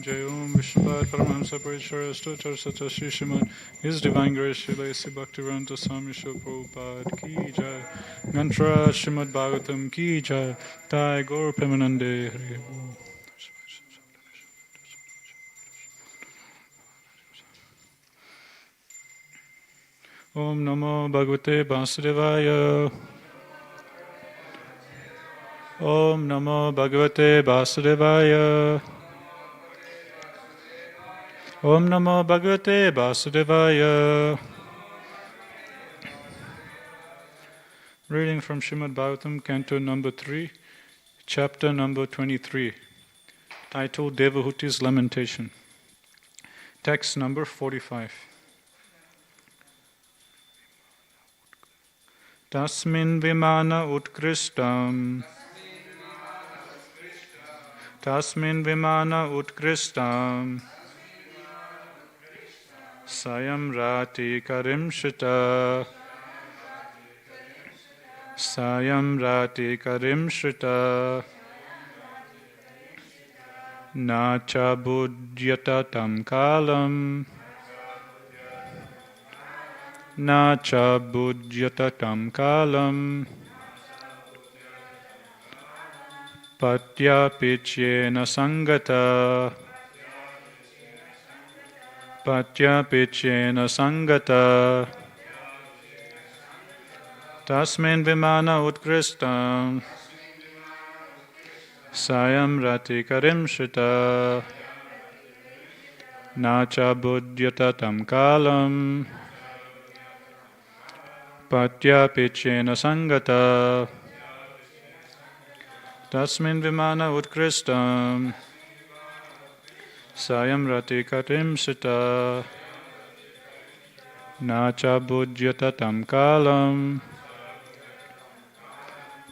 Jai Om Vishwapad Paramahamsa Parishara Stotra Sata Shri Srimad His Divine Grace Srila A.C. Bhaktivedanta Swami Srila Prabhupada Ki Jai Gantra Srimad Bhagavatam Ki Jai Thai Gaur Premanande Hari Om. Om Namo Bhagavate Vasudevaya. Om Namo Bhagavate Vasudevaya. Om Namo Bhagavate Vasudevaya. Reading from Srimad Bhagavatam, Canto number 3, chapter number 23, titled Devahuti's Lamentation. Text number 45. Tasmin vimana utkristam. Tasmin vimana utkristam. Sayam rati karimshita. Sayam rati karimshita. Nacha budhyata tam kalam. Nacha budhyata tam kalam. Patya pichyena sangata. Patya pichyena sangata. Tasmin vimana utkristam. Sayam rati karimshita. Nacha budhyata tam kalam. Patya pichyena sangata. Tasmin vimana utkristam. Sayam rati karimshita. Nacha budhyata tam kalam.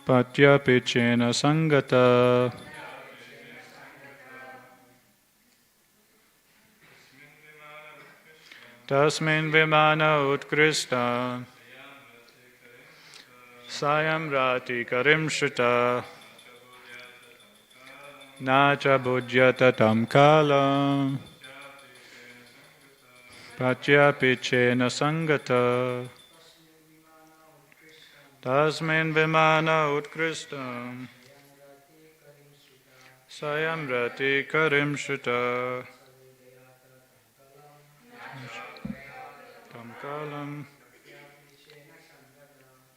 Patya pichyena sangata. Tasmin vimana utkristam. Sayam rati karimshita. Nacha budhyata tam kalam. Patya pichyena sangata. Tasmin vimana utkristam. Sayam rati karimshita. Tam kalam.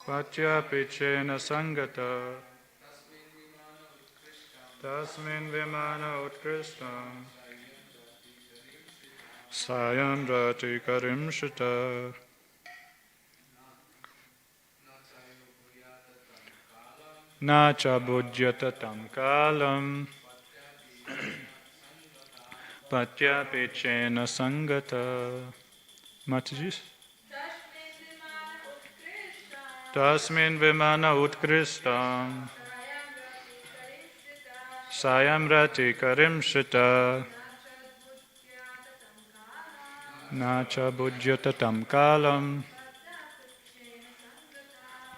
Patya pichyena sangata. Tasmin vimana utkristam. Sayam rati karimshita. Nacha budhyata tam kalam. Patya pichyena sangata. Mataji? Tasmin vimana utkristam. Sayam rati karimshita. Nacha budhyata tam kalam.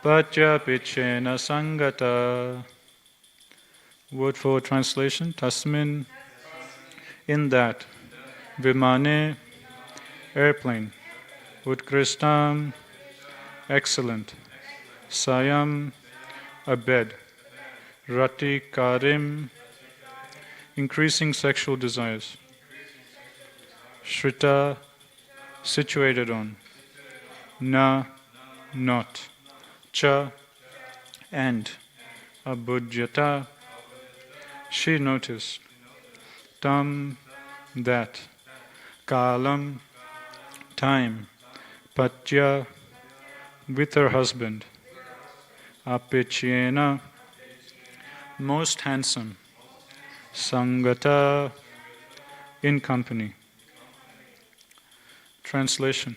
Patya pichyena sangata. Word for translation. Tasmin, in that. Vimane, airplane. Utkristam, excellent. Sayam, a bed. Rati karim, increasing sexual desires. Shrita, situated on. Na, not. Cha, and. Abudhyata, she noticed. Tam, that. Kalam, time. Patya, with her husband. Apichyena, most handsome. Sangata, in company. Translation.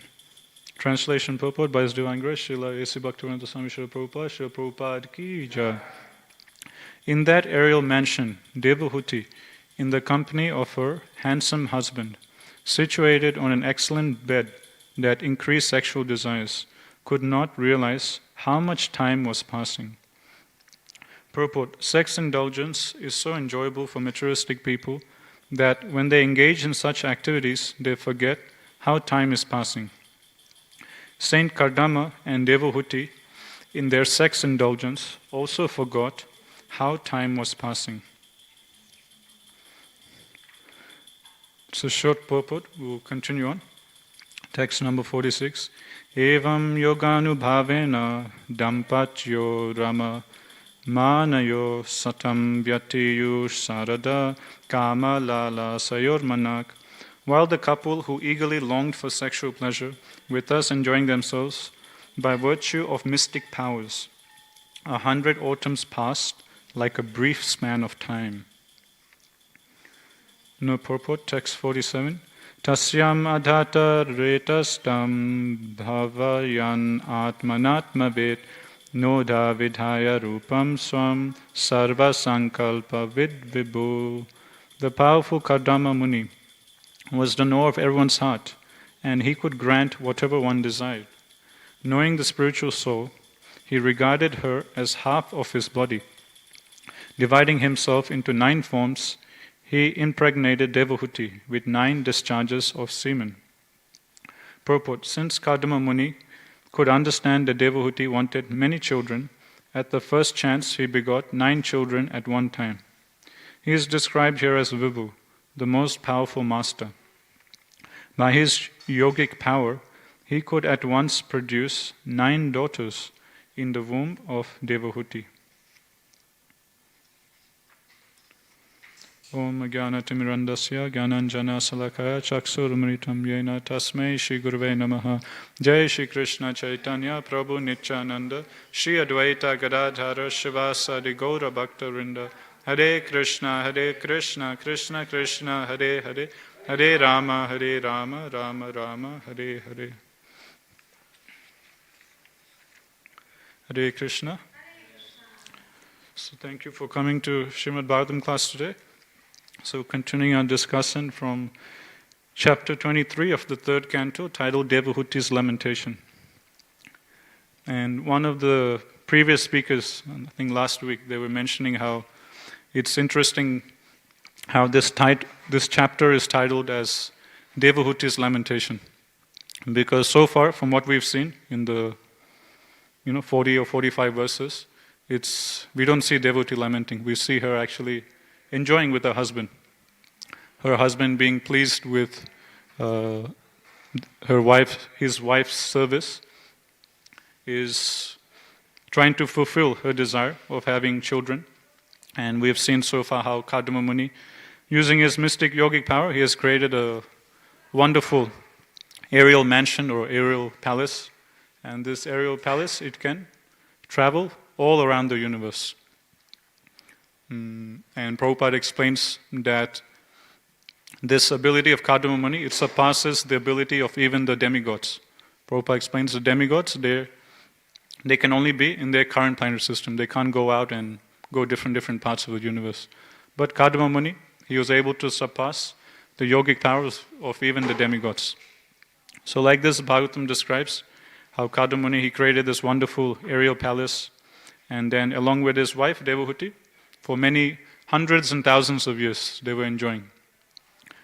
Translation purport by His Divine Grace, Srila A.C. Bhaktivedanta Swami Srila Prabhupada, Srila Prabhupada Ki Jai. In that aerial mansion, Devahuti, in the company of her handsome husband, situated on an excellent bed that increased sexual desires, could not realize how much time was passing. Purport: sex indulgence is so enjoyable for materialistic people that when they engage in such activities, they forget how time is passing. Saint Kardama and Devahuti, in their sex indulgence, also forgot how time was passing. It's a short purport. We'll continue on. Text number 46. Evam yoganubhavena dampatyo rama manayo satam vyatiyu sarada kama lala sayormanak. While the couple who eagerly longed for sexual pleasure were thus enjoying themselves by virtue of mystic powers, 100 autumns passed like a brief span of time. No purport. Text 47. Tasyam adhata retastam bhavayan atmanatmavet nodha vidhaya rupam swam sarva sankalpa vidvibhu. The powerful Kardama Muni was the knower of everyone's heart, and he could grant whatever one desired. Knowing the spiritual soul, he regarded her as half of his body. Dividing himself into 9 forms, he impregnated Devahuti with 9 discharges of semen. Purport: since Kardama Muni could understand that Devahuti wanted many children, at the first chance he begot 9 children at one time. He is described here as Vibhu, the most powerful master. By his yogic power, he could at once produce 9 daughters in the womb of Devahuti. Om Jnanatimirandasya Jnananjana Salakaya Chaksurumritam Yena Tasmai Shri Gurave Namaha. Jai Shri Krishna Chaitanya Prabhu Nityananda Shri Advaita Gadadhara Shivasadi Gaura Bhakta Vrinda. Hare Krishna Krishna Krishna Hare Hare Hare Rama Rama Rama Hare Hare. Hare Krishna. So thank you for coming to Srimad Bhagavatam class today. So continuing our discussion from chapter 23 of the 3rd canto, titled Devahuti's Lamentation. And one of the previous speakers, I think last week, they were mentioning how it's interesting how this chapter is titled as Devahuti's Lamentation. Because so far, from what we've seen in the 40 or 45 verses, we don't see Devahuti lamenting. We see her actually enjoying with her husband. Her husband being pleased with his wife's service, is trying to fulfill her desire of having children. And we have seen so far how Kardama Muni, using his mystic yogic power, he has created a wonderful aerial mansion or aerial palace. And this aerial palace, it can travel all around the universe. And Prabhupada explains that this ability of Kardama Muni, it surpasses the ability of even the demigods. Prabhupada explains the demigods, they can only be in their current planetary system. They can't go out and go different parts of the universe. But Kardama Muni, he was able to surpass the yogic powers of even the demigods. So like this, Bhagavatam describes how Kardama Muni, he created this wonderful aerial palace, and then along with his wife, Devahuti, for many hundreds and thousands of years, they were enjoying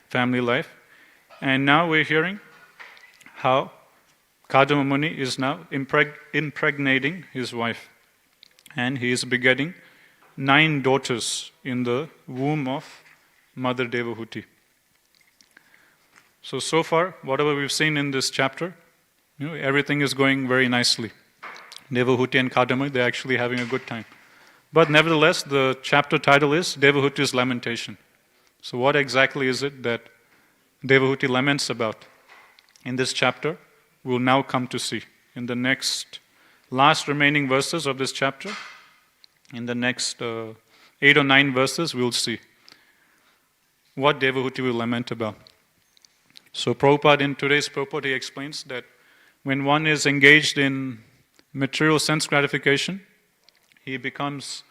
family life. And now we're hearing how Kardama Muni is now impregnating his wife. And he is begetting 9 daughters in the womb of Mother Devahuti. So far, whatever we've seen in this chapter, everything is going very nicely. Devahuti and Kardama, they're actually having a good time. But nevertheless, the chapter title is Devahuti's Lamentation. So what exactly is it that Devahuti laments about? In this chapter, we'll now come to see. In the last remaining verses of this chapter, in the next 8 or 9 verses, we'll see what Devahuti will lament about. So Prabhupada, in today's purport, he explains that when one is engaged in material sense gratification, he becomes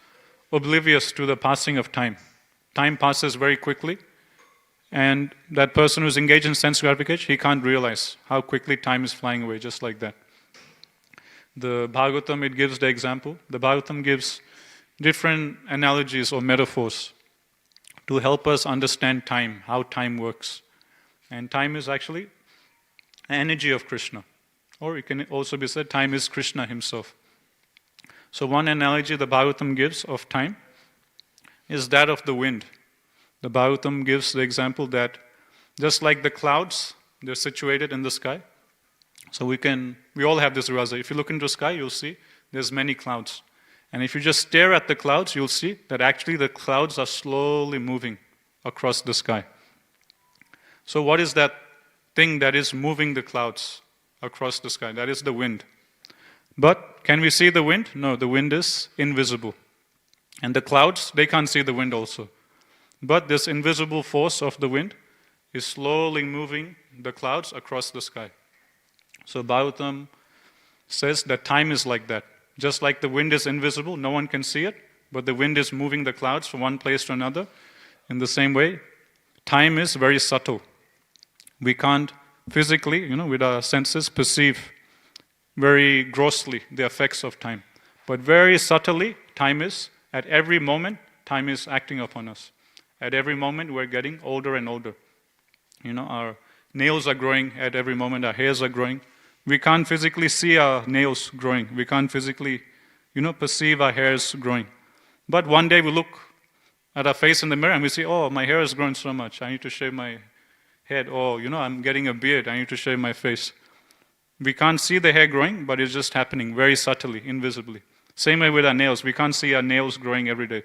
oblivious to the passing of time. Time passes very quickly, And that person who's engaged in sense gratification, he can't realize how quickly time is flying away, just like that. The Bhagavatam, it gives the example. The Bhagavatam gives different analogies or metaphors to help us understand time, how time works. And time is actually an energy of Krishna. Or it can also be said, time is Krishna himself. So one analogy the Bhagavatam gives of time is that of the wind. The Bhagavatam gives the example that just like the clouds, they're situated in the sky. So we all have this rasa. If you look into the sky, you'll see there's many clouds. And if you just stare at the clouds, you'll see that actually the clouds are slowly moving across the sky. So what is that thing that is moving the clouds across the sky? That is the wind. But can we see the wind? No, the wind is invisible. And the clouds, they can't see the wind also. But this invisible force of the wind is slowly moving the clouds across the sky. So Bhagavatam says that time is like that. Just like the wind is invisible, no one can see it, but the wind is moving the clouds from one place to another. In the same way, time is very subtle. We can't physically, with our senses, perceive very grossly the effects of time. But very subtly, time is, at every moment, time is acting upon us. At every moment, we're getting older and older. Our nails are growing at every moment, our hairs are growing. We can't physically see our nails growing. We can't physically, perceive our hairs growing. But one day we look at our face in the mirror and we see, oh, my hair has grown so much. I need to shave my head. Oh, I'm getting a beard. I need to shave my face. We can't see the hair growing, but it's just happening very subtly, invisibly. Same way with our nails. We can't see our nails growing every day.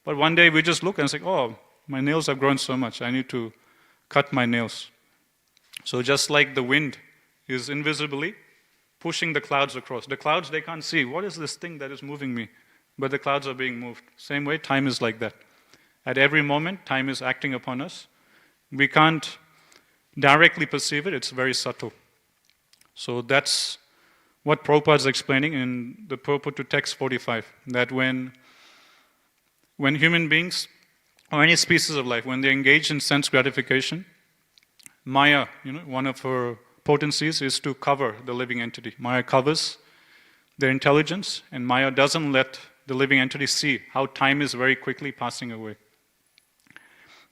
But one day we just look and say, oh, my nails have grown so much. I need to cut my nails. So just like the wind is invisibly pushing the clouds across. The clouds, they can't see. What is this thing that is moving me? But the clouds are being moved. Same way, time is like that. At every moment, time is acting upon us. We can't directly perceive it. It's very subtle. So that's what Prabhupada is explaining in the purport to text 45, that when human beings, or any species of life, when they're engaged in sense gratification, Maya, one of her potencies is to cover the living entity. Maya covers their intelligence, and Maya doesn't let the living entity see how time is very quickly passing away.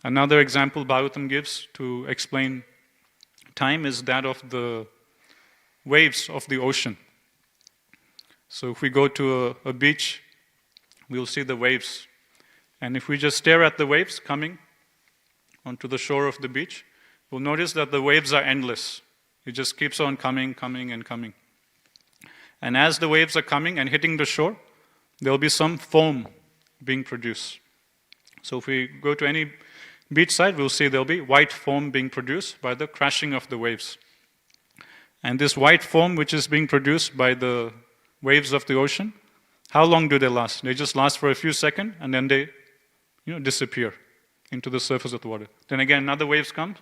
Another example Bhagavatam gives to explain time is that of the waves of the ocean. So if we go to a beach, we'll see the waves. And if we just stare at the waves coming onto the shore of the beach, we'll notice that the waves are endless. It just keeps on coming, and coming. And as the waves are coming and hitting the shore, there'll be some foam being produced. So if we go to any beach side, we'll see there'll be white foam being produced by the crashing of the waves. And this white foam which is being produced by the waves of the ocean, how long do they last? They just last for a few seconds and then they disappear into the surface of the water. Then again another waves comes,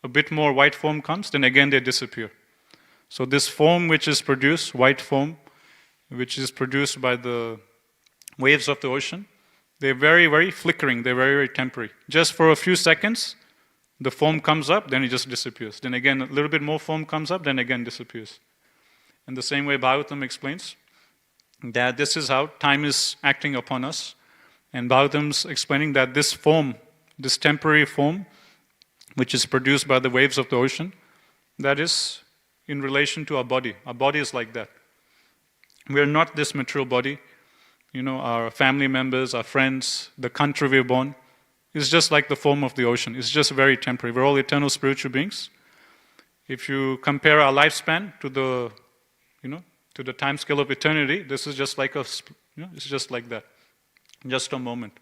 a bit more white foam comes, then again they disappear. So this foam which is produced, white foam, which is produced by the waves of the ocean, they're very, very flickering, they're very, very temporary. Just for a few seconds, the foam comes up, then it just disappears. Then again, a little bit more foam comes up, then again disappears. In the same way, Bhagavatam explains that this is how time is acting upon us. And Bhagavatam's explaining that this foam, this temporary foam, which is produced by the waves of the ocean, that is in relation to our body. Our body is like that. We are not this material body. Our family members, our friends, the country we're born, is just like the foam of the ocean. It's just very temporary. We're all eternal spiritual beings. If you compare our lifespan to the time scale of eternity, this is just like it's just like that. Just a moment.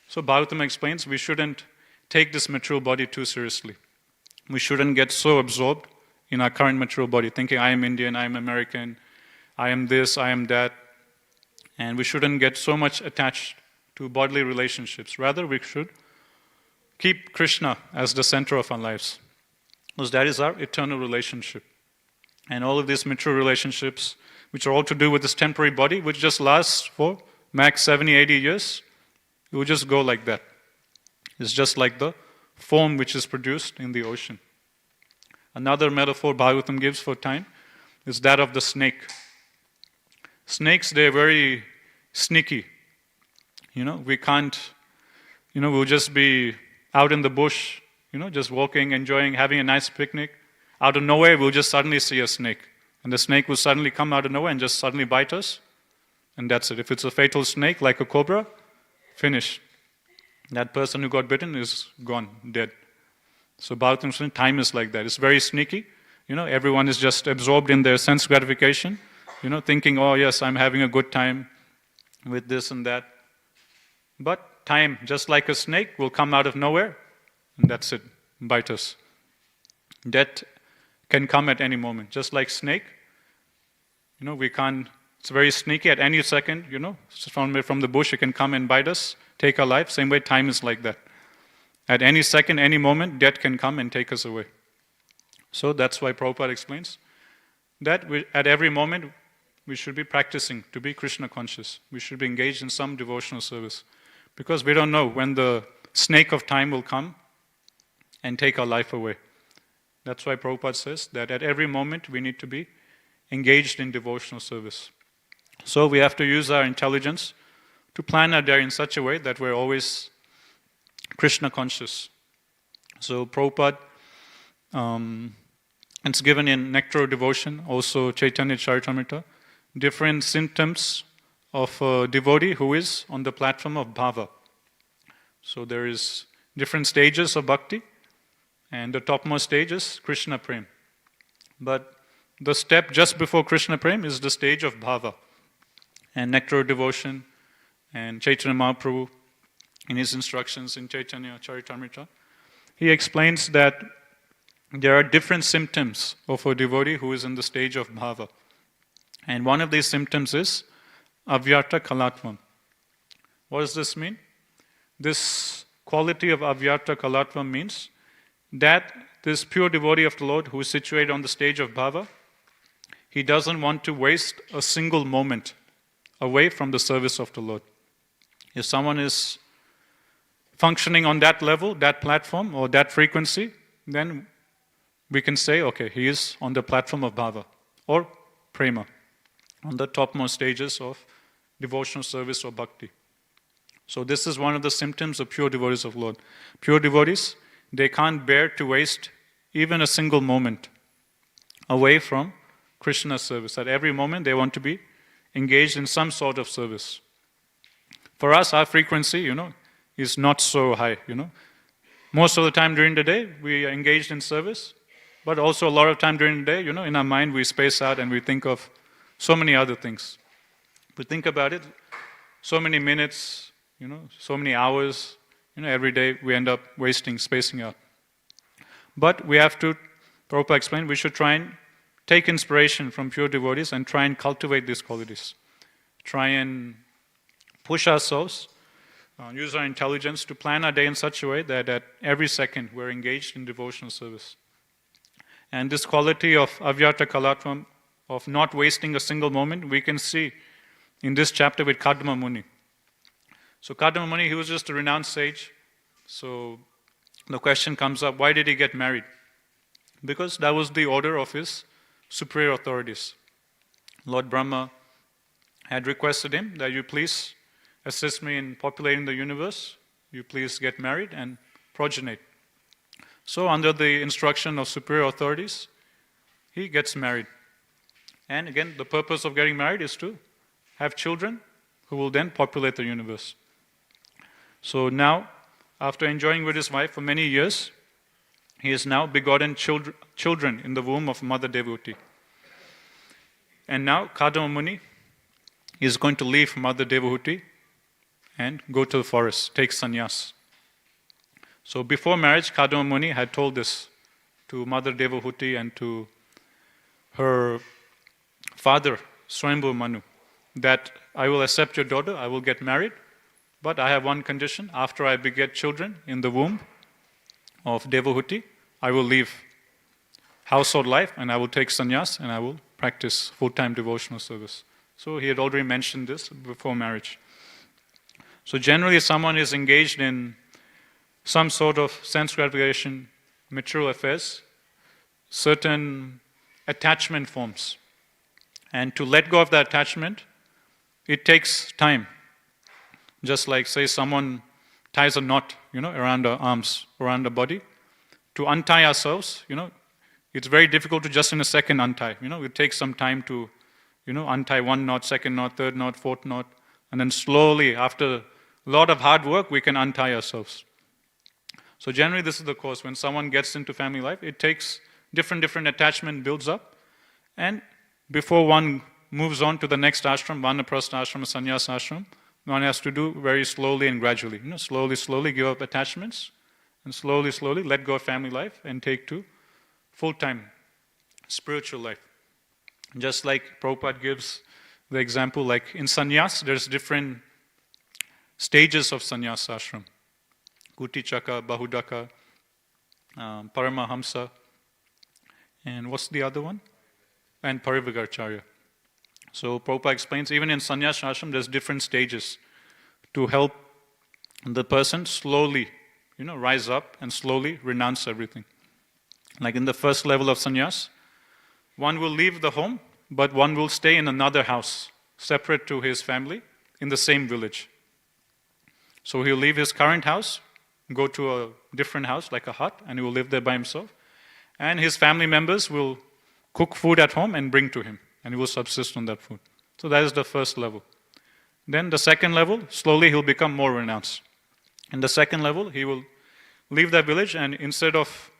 So Bhagavatam explains we shouldn't take this material body too seriously. We shouldn't get so absorbed in our current material body, thinking I am Indian, I am American, I am this, I am that. And we shouldn't get so much attached to bodily relationships. Rather, we should keep Krishna as the center of our lives, because that is our eternal relationship. And all of these material relationships, which are all to do with this temporary body, which just lasts for max 70, 80 years, it will just go like that. It's just like the foam which is produced in the ocean. Another metaphor Bhagavatam gives for time is that of the snake. Snakes, they're very sneaky. We can't, we'll just be out in the bush, just walking, enjoying, having a nice picnic. Out of nowhere, we'll just suddenly see a snake. And the snake will suddenly come out of nowhere and just suddenly bite us. And that's it. If it's a fatal snake, like a cobra, finish. That person who got bitten is gone, dead. So Bhagavatam says time is like that. It's very sneaky. Everyone is just absorbed in their sense gratification. Thinking, oh yes, I'm having a good time with this and that. But time, just like a snake, will come out of nowhere. And that's it. Bite us. Death can come at any moment. Just like snake, we can't, it's very sneaky at any second, from the bush, it can come and bite us, take our life. Same way time is like that. At any second, any moment, death can come and take us away. So that's why Prabhupada explains that at every moment we should be practicing to be Krishna conscious. We should be engaged in some devotional service. Because we don't know when the snake of time will come and take our life away. That's why Prabhupada says that at every moment we need to be engaged in devotional service. So we have to use our intelligence to plan our day in such a way that we're always Krishna conscious. So Prabhupada, it's given in Nectar of Devotion, also Chaitanya Charitamrita, different symptoms of a devotee who is on the platform of bhava. So there is different stages of bhakti, and the topmost stage is Krishna Prem. But the step just before Krishna Prem is the stage of bhava. And Nectar of Devotion and Chaitanya Mahaprabhu, in his instructions in Chaitanya Charitamrita, he explains that there are different symptoms of a devotee who is in the stage of bhava. And one of these symptoms is avyarta kalatvam. What does this mean? This quality of avyarta kalatvam means that this pure devotee of the Lord who is situated on the stage of bhava, he doesn't want to waste a single moment away from the service of the Lord. If someone is functioning on that level, that platform, or that frequency, then we can say, okay, he is on the platform of bhava or prema, on the topmost stages of devotional service or bhakti. So this is one of the symptoms of pure devotees of Lord. Pure devotees, they can't bear to waste even a single moment away from Krishna's service. At every moment, they want to be engaged in some sort of service. For us, our frequency, is not so high, Most of the time during the day, we are engaged in service, but also a lot of time during the day, in our mind, we space out and we think of so many other things. We think about it, so many minutes, so many hours, every day we end up wasting, spacing out. But we have to, Prabhupada explained, we should try and take inspiration from pure devotees and try and cultivate these qualities. Try and push ourselves, use our intelligence to plan our day in such a way that at every second we're engaged in devotional service. And this quality of avyarta kalatvam, of not wasting a single moment, we can see in this chapter with Kadma Muni. So Kadma Muni, he was just a renowned sage. So the question comes up, why did he get married? Because that was the order of his superior authorities. Lord Brahma had requested him that you please assist me in populating the universe, you please get married and progenate. So under the instruction of superior authorities, he gets married. And again, the purpose of getting married is to have children who will then populate the universe. So now, after enjoying with his wife for many years, he has now begotten children in the womb of Mother Devahuti. And now Kadma Muni is going to leave Mother Devahuti and go to the forest, take sannyas. So before marriage, Kadma Muni had told this to Mother Devahuti and to her father, Swayambhu Manu, that I will accept your daughter, I will get married, but I have one condition. After I beget children in the womb of Devahuti, I will leave household life and I will take sannyas and I will practice full-time devotional service. So he had already mentioned this before marriage. So generally, if someone is engaged in some sort of sense gratification, material affairs, certain attachment forms. And to let go of that attachment, it takes time. Just like, say, someone ties a knot, around our arms, around the body. To untie ourselves, it's very difficult to just in a second untie. It takes some time to, untie one knot, second knot, third knot, fourth knot, and then slowly, after a lot of hard work, we can untie ourselves. So generally, this is the course. When someone gets into family life, it takes different attachment builds up, and before one moves on to the next ashram, vanaprastha ashram, sannyas ashram, one has to do very slowly and gradually. Slowly give up attachments, and slowly let go of family life and take to full-time spiritual life. Just like Prabhupada gives the example, like in sannyas, there's different stages of sannyas ashram. Kutichaka, Bahudaka, Paramahamsa, and what's the other one? And Parivigaracharya. So Prabhupada explains, even in sannyas ashram, there's different stages to help the person slowly, rise up and slowly renounce everything. Like in the first level of sannyas, one will leave the home, but one will stay in another house, separate to his family, in the same village. So he'll leave his current house, go to a different house, like a hut, and he will live there by himself. And his family members will cook food at home and bring to him, and he will subsist on that food. So that is the first level. Then the second level, slowly he'll become more renounced. In the second level, he will leave that village, and instead of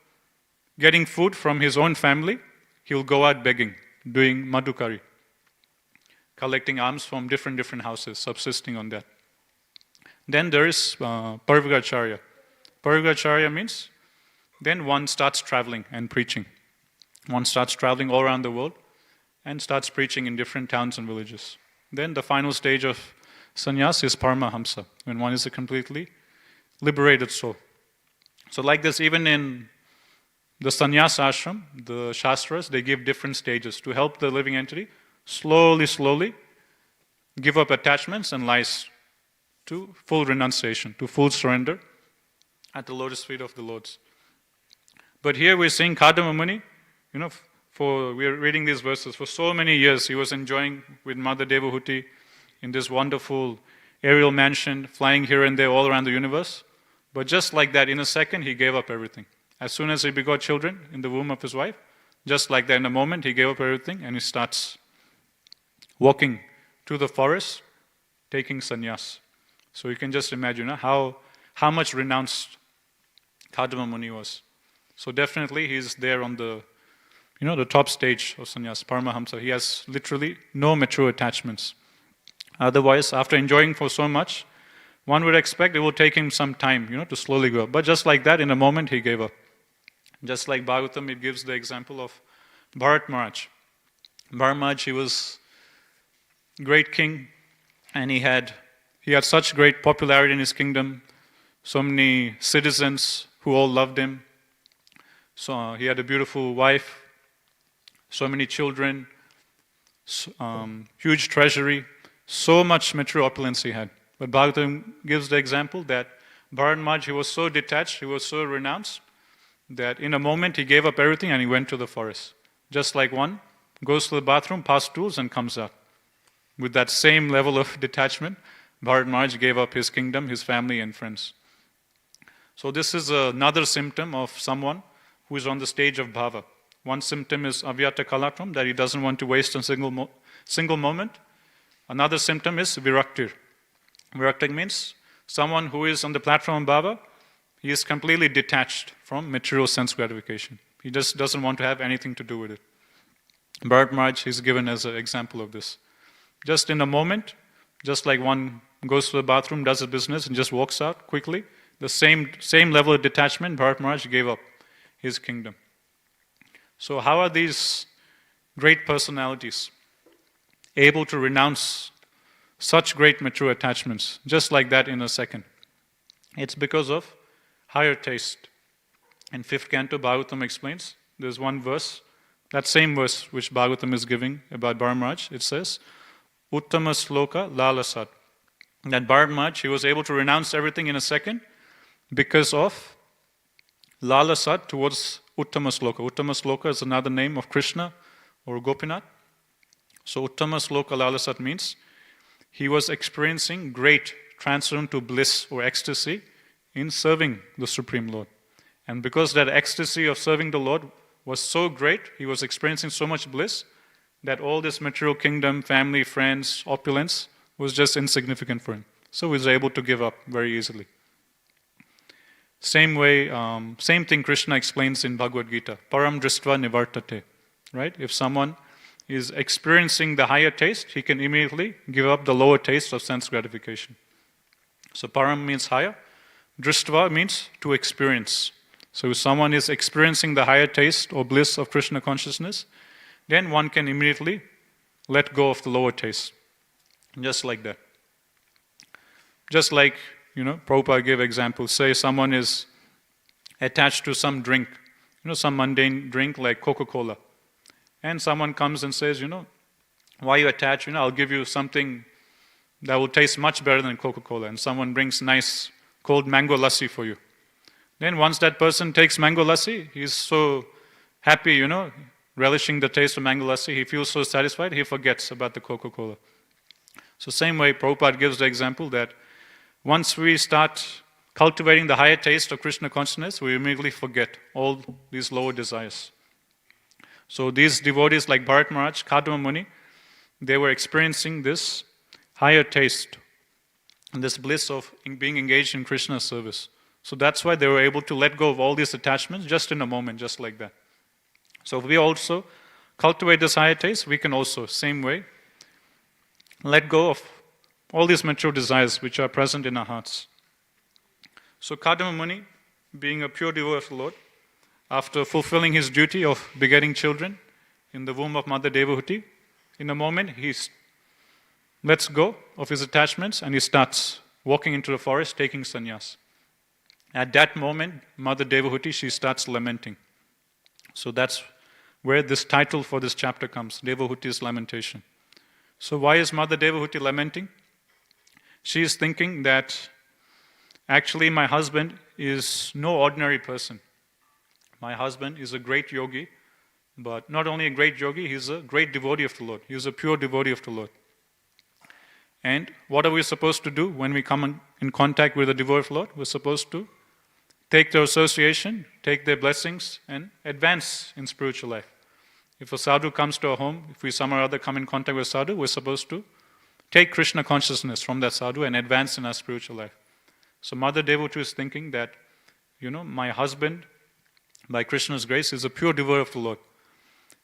getting food from his own family, he'll go out begging, doing madhukari, collecting alms from different houses, subsisting on that. Then there is Parivigaracharya. Parivigaracharya means then one starts traveling and preaching. One starts traveling all around the world and starts preaching in different towns and villages. Then the final stage of sannyas is Paramahamsa, when one is a completely liberated soul. So like this, even in the sannyas ashram, the shastras, they give different stages to help the living entity slowly give up attachments and lies to full renunciation, to full surrender at the lotus feet of the Lords. But here we're seeing Kadama Muni, we're reading these verses. For so many years he was enjoying with Mother Devahuti in this wonderful aerial mansion, flying here and there all around the universe. But just like that, in a second, he gave up everything. As soon as he begot children in the womb of his wife, just like that, in a moment, he gave up everything and he starts walking to the forest, taking sannyas. So you can just imagine how much renounced Kadama Muni was. So definitely he's there on the top stage of sannyas, Paramahamsa. He has literally no mature attachments. Otherwise, after enjoying for so much, one would expect it will take him some time, to slowly go up. But just like that, in a moment, he gave up. Just like Bhagavatam, it gives the example of Bharat Maharaj. Bharat Maharaj, he was a great king, and he had such great popularity in his kingdom, so many citizens who all loved him. So he had a beautiful wife, so many children, huge treasury, so much material opulence he had. But Bhagavatam gives the example that Bharat Maharaj, he was so detached, he was so renounced, that in a moment he gave up everything and he went to the forest. Just like one goes to the bathroom, passes stools and comes out. With that same level of detachment, Bharat Maharaj gave up his kingdom, his family and friends. So this is another symptom of someone who is on the stage of bhava. One symptom is avyata kalatvam, that he doesn't want to waste a single moment. Another symptom is viraktir. Viraktir means someone who is on the platform of bhava, he is completely detached from material sense gratification. He just doesn't want to have anything to do with it. Bharat Maharaj is given as an example of this. Just in a moment, just like one goes to the bathroom, does his business, and just walks out quickly, the same level of detachment, Bharat Maharaj gave up his kingdom. So how are these great personalities able to renounce such great mature attachments, just like that in a second? It's because of higher taste. In 5th canto, Bhagavatam explains, there's one verse, that same verse which Bhagavatam is giving about Bharat Maharaj, it says, Uttama Sloka Lalasat. That Bharat Maharaj, he was able to renounce everything in a second because of lalasat towards Uttama Sloka. Uttama Sloka is another name of Krishna or Gopinath. So Uttama Sloka lalasat means he was experiencing great transcendental bliss or ecstasy in serving the Supreme Lord. And because that ecstasy of serving the Lord was so great, he was experiencing so much bliss, that all this material kingdom, family, friends, opulence was just insignificant for him. So he was able to give up very easily. Same way, same thing Krishna explains in Bhagavad Gita. Param dristva nivartate. Right? If someone is experiencing the higher taste, he can immediately give up the lower taste of sense gratification. So param means higher. Dristva means to experience. So if someone is experiencing the higher taste or bliss of Krishna consciousness, then one can immediately let go of the lower taste. Just like that. Just like, Prabhupada gave examples. Say someone is attached to some drink, some mundane drink like Coca-Cola. And someone comes and says, why are you attached? I'll give you something that will taste much better than Coca-Cola. And someone brings nice cold mango lassi for you. Then once that person takes mango lassi, he's so happy, relishing the taste of mango lassi, he feels so satisfied, he forgets about the Coca-Cola. So same way, Prabhupada gives the example that once we start cultivating the higher taste of Krishna consciousness, we immediately forget all these lower desires. So these devotees like Bharat Maharaj, Kadama Muni, they were experiencing this higher taste and this bliss of being engaged in Krishna's service. So that's why they were able to let go of all these attachments just in a moment, just like that. So if we also cultivate this higher taste, we can also, same way, let go of all these material desires which are present in our hearts. So Kadama Muni, being a pure devotee of the Lord, after fulfilling his duty of begetting children in the womb of Mother Devahuti, in a moment he lets go of his attachments and he starts walking into the forest taking sannyas. At that moment, Mother Devahuti, she starts lamenting. So that's where this title for this chapter comes, Devahuti's lamentation. So why is Mother Devahuti lamenting? She is thinking that actually my husband is no ordinary person. My husband is a great yogi, but not only a great yogi, he's a great devotee of the Lord. He is a pure devotee of the Lord. And what are we supposed to do when we come in contact with the devotee of the Lord? We're supposed to take their association, take their blessings, and advance in spiritual life. If a sadhu comes to our home, if we somehow or other come in contact with a sadhu, we're supposed to take Krishna consciousness from that sadhu and advance in our spiritual life. So Mother Devahuti is thinking that, my husband, by Krishna's grace, is a pure devotee of the Lord.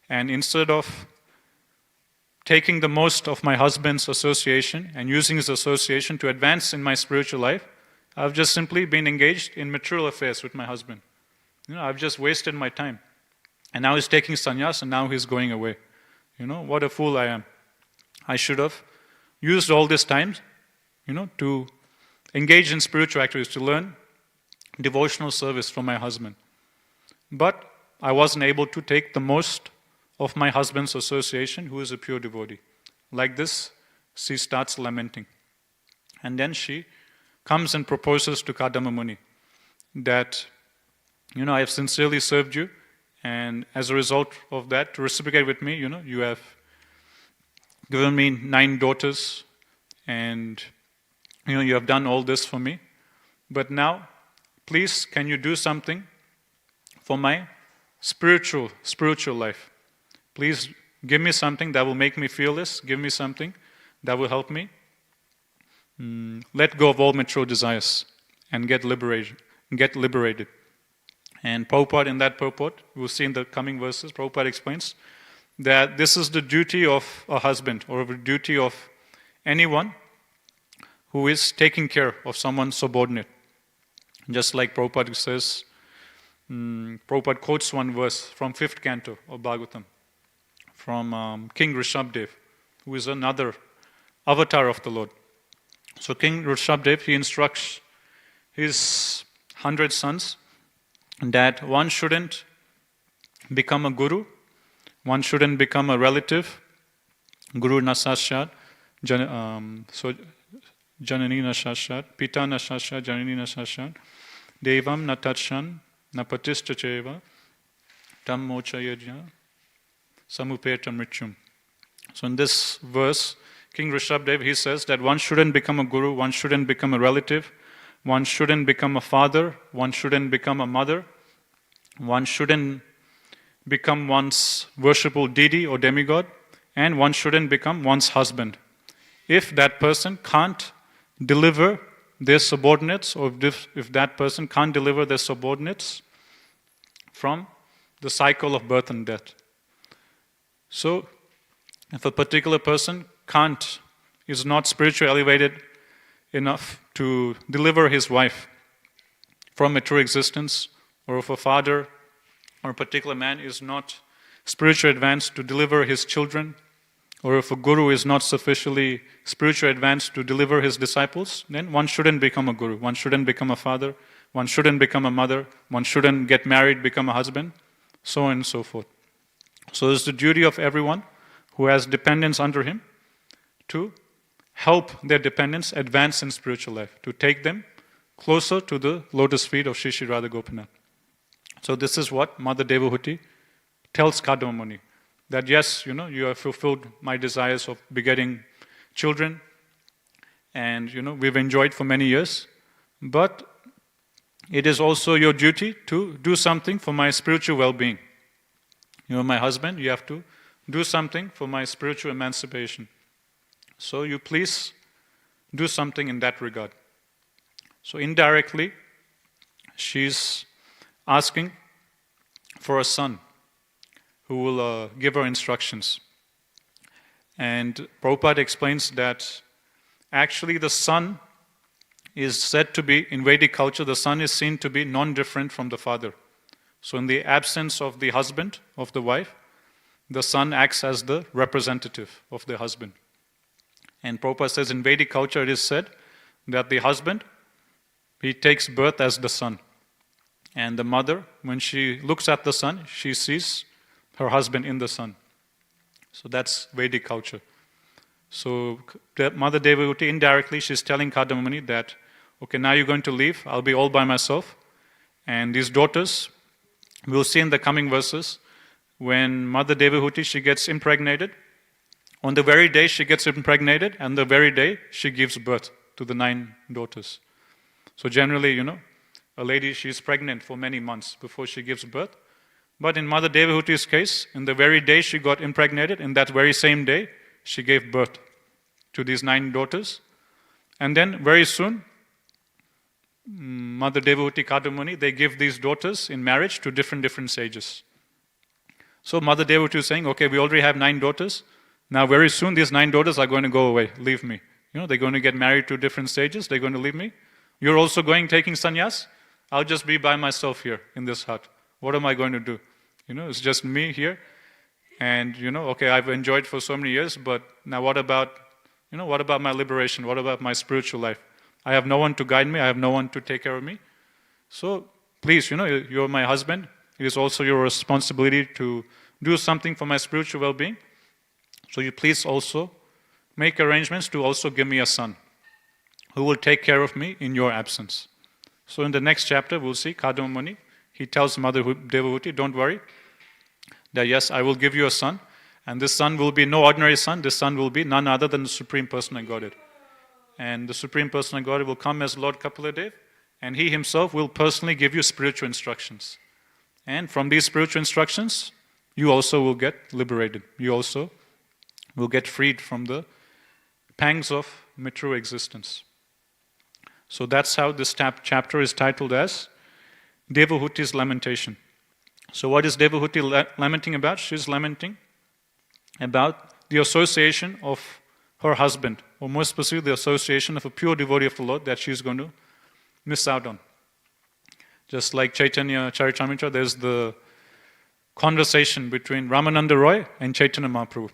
And instead of taking the most of my husband's association and using his association to advance in my spiritual life, I've just simply been engaged in material affairs with my husband. I've just wasted my time. And now he's taking sannyas and now he's going away. What a fool I am. I should have used all this time, to engage in spiritual activities, to learn devotional service from my husband. But I wasn't able to take the most of my husband's association, who is a pure devotee. Like this, she starts lamenting. And then she comes and proposes to Kadama Muni that, I have sincerely served you, and as a result of that, to reciprocate with me, you have given me 9 daughters, and, you have done all this for me. But now, please, can you do something for my spiritual life? Please give me something that will make me feel this. Give me something that will help me let go of all material desires and get liberated. And Prabhupada, in that purport, we'll see in the coming verses, Prabhupada explains that this is the duty of a husband or the duty of anyone who is taking care of someone subordinate. Just like Prabhupada says, Prabhupada quotes one verse from 5th canto of Bhagavatam, from King Rishabdev, who is another avatar of the Lord. So King Rishabdev, he instructs his 100 sons that one shouldn't become a guru, one shouldn't become a relative, guru nasashat, so janani nasashat, pita nasashat, janani nasashat, Devam na tachan na patishta cheva tam mochayajya samupeta mrityum. So in this verse, King Rishabhdev, he says that one shouldn't become a guru, one shouldn't become a relative, one shouldn't become a father, one shouldn't become a mother, one shouldn't become one's worshipful deity or demigod, and one shouldn't become one's husband. If that person can't deliver their subordinates, or if that person can't deliver their subordinates from the cycle of birth and death. So, if a particular person is not spiritually elevated enough to deliver his wife from mature existence, or if a father or a particular man is not spiritually advanced to deliver his children, or if a guru is not sufficiently spiritually advanced to deliver his disciples, then one shouldn't become a guru, one shouldn't become a father, one shouldn't become a mother, one shouldn't get married, become a husband, so on and so forth. So it's the duty of everyone who has dependents under him to help their dependents advance in spiritual life, to take them closer to the lotus feet of Shri Shri Radha Gopinath. So this is what Mother Devahuti tells Kadamba Muni, that yes, you have fulfilled my desires of begetting children, and we've enjoyed for many years, but it is also your duty to do something for my spiritual well-being. You are my husband, you have to do something for my spiritual emancipation. So you please do something in that regard. So indirectly, she's asking for a son who will give her instructions. And Prabhupada explains that actually the son is said to be, in Vedic culture, the son is seen to be non-different from the father. So in the absence of the husband, of the wife, the son acts as the representative of the husband. And Prabhupada says in Vedic culture it is said that the husband, he takes birth as the son. And the mother, when she looks at the son, she sees her husband in the son. So that's Vedic culture. So Mother Devahuti, indirectly, she's telling Kadamba Muni that, okay, now you're going to leave, I'll be all by myself. And these daughters, we'll see in the coming verses, when Mother Devahuti, she gets impregnated, on the very day she gets impregnated, and the very day she gives birth to the 9 daughters. So generally, a lady, she's pregnant for many months before she gives birth. But in Mother Devahuti's case, in the very day she got impregnated, in that very same day, she gave birth to these 9 daughters. And then very soon, Mother Devahuti, Kadamba Muni, they give these daughters in marriage to different sages. So Mother Devahuti is saying, okay, we already have 9 daughters. Now very soon these 9 daughters are going to go away, leave me. They're going to get married to different sages, they're going to leave me. You're also taking sannyas? I'll just be by myself here in this hut. What am I going to do? It's just me here. And, okay, I've enjoyed for so many years, but now what about my liberation? What about my spiritual life? I have no one to guide me. I have no one to take care of me. So, please, you're my husband. It is also your responsibility to do something for my spiritual well-being. So you please also make arrangements to also give me a son who will take care of me in your absence. So in the next chapter, we'll see Kadamba Muni, he tells Mother Devahuti, don't worry, that yes, I will give you a son, and this son will be no ordinary son, this son will be none other than the Supreme Personal Godhead. And the Supreme Personal Godhead will come as Lord Kapaladev, and he himself will personally give you spiritual instructions. And from these spiritual instructions, you also will get liberated. You also will get freed from the pangs of mature existence. So that's how this chapter is titled as Devahuti's Lamentation. So what is Devahuti lamenting about? She's lamenting about the association of her husband, or more specifically the association of a pure devotee of the Lord that she's going to miss out on. Just like Chaitanya Charitamrita, there's the conversation between Ramananda Roy and Chaitanya Mahaprabhu.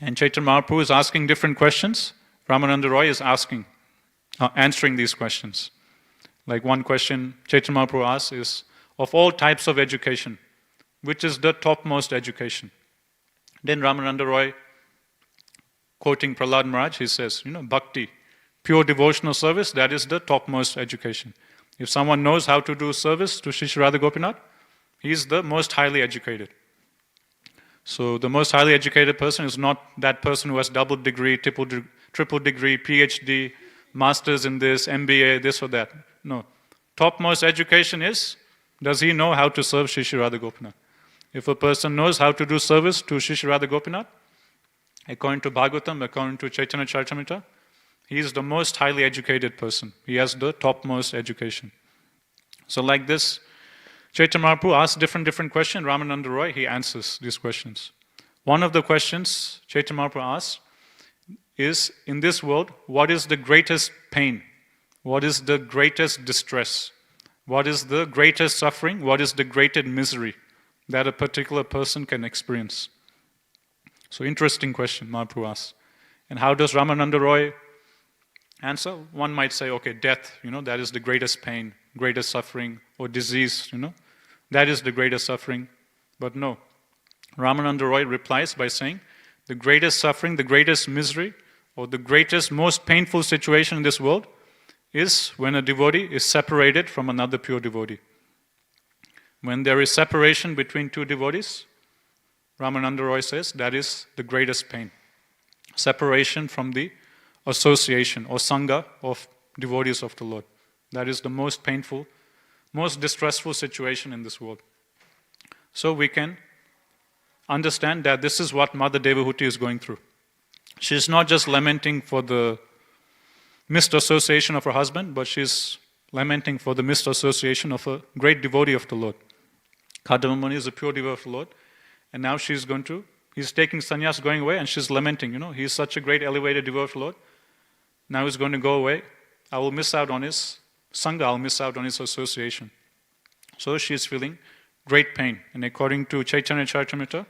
And Chaitanya Mahaprabhu is asking different questions. Ramananda Roy is answering these questions. Like one question Chaitanya Mahaprabhu asks is, of all types of education, which is the topmost education? Then Ramananda Roy, quoting Prahlad Maharaj, he says, bhakti, pure devotional service, that is the topmost education. If someone knows how to do service to Shri Shri Radha Gopinath, he is the most highly educated. So the most highly educated person is not that person who has double degree, triple degree, PhD, masters in this, MBA, this or that. No. Topmost education is, does he know how to serve Shri Shri Radha Gopinath? If a person knows how to do service to Shri Shri Radha Gopinath, according to Bhagavatam, according to Chaitanya Charitamrita, he is the most highly educated person. He has the topmost education. So like this, Chaitanya Mahaprabhu asks different questions. Ramananda Roy, he answers these questions. One of the questions Chaitanya Mahaprabhu asks is, in this world, what is the greatest pain? What is the greatest distress? What is the greatest suffering? What is the greatest misery that a particular person can experience? So interesting question Mahaprabhu asks. And how does Ramananda Roy answer? One might say, okay, death, that is the greatest pain, greatest suffering, or disease, that is the greatest suffering. But no. Ramananda Roy replies by saying, the greatest suffering, the greatest misery, or the greatest, most painful situation in this world is when a devotee is separated from another pure devotee. When there is separation between two devotees, Ramananda Roy says, that is the greatest pain. Separation from the association or sangha of devotees of the Lord. That is the most painful, most distressful situation in this world. So we can understand that this is what Mother Devahuti is going through. She is not just lamenting for the missed association of her husband, but she is lamenting for the missed association of a great devotee of the Lord. Kadamba Muni is a pure devotee of the Lord, and now he's taking sannyas, going away, and she's lamenting, he's such a great elevated devotee of the Lord. Now he's going to go away. I will miss out on his sangha, I'll miss out on his association. So she is feeling great pain. And according to Chaitanya Charitamrita,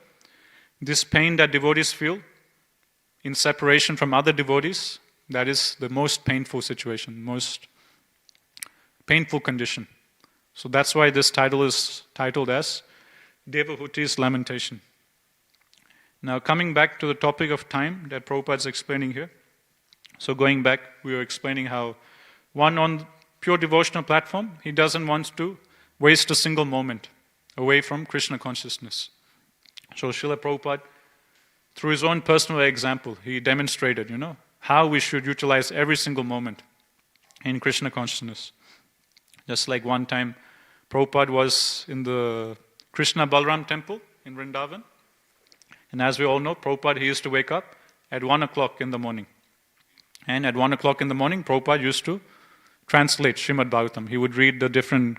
this pain that devotees feel in separation from other devotees, that is the most painful situation, most painful condition. So that's why this title is titled as Devahuti's Lamentation. Now coming back to the topic of time that Prabhupada is explaining here. So going back, we were explaining how one on pure devotional platform, he doesn't want to waste a single moment away from Krishna consciousness. So Srila Prabhupada, through his own personal example, he demonstrated, how we should utilize every single moment in Krishna consciousness. Just like one time, Prabhupada was in the Krishna Balaram temple in Vrindavan. And as we all know, Prabhupada, he used to wake up at 1 o'clock in the morning. And at 1 o'clock in the morning, Prabhupada used to translate Srimad Bhagavatam. He would read the different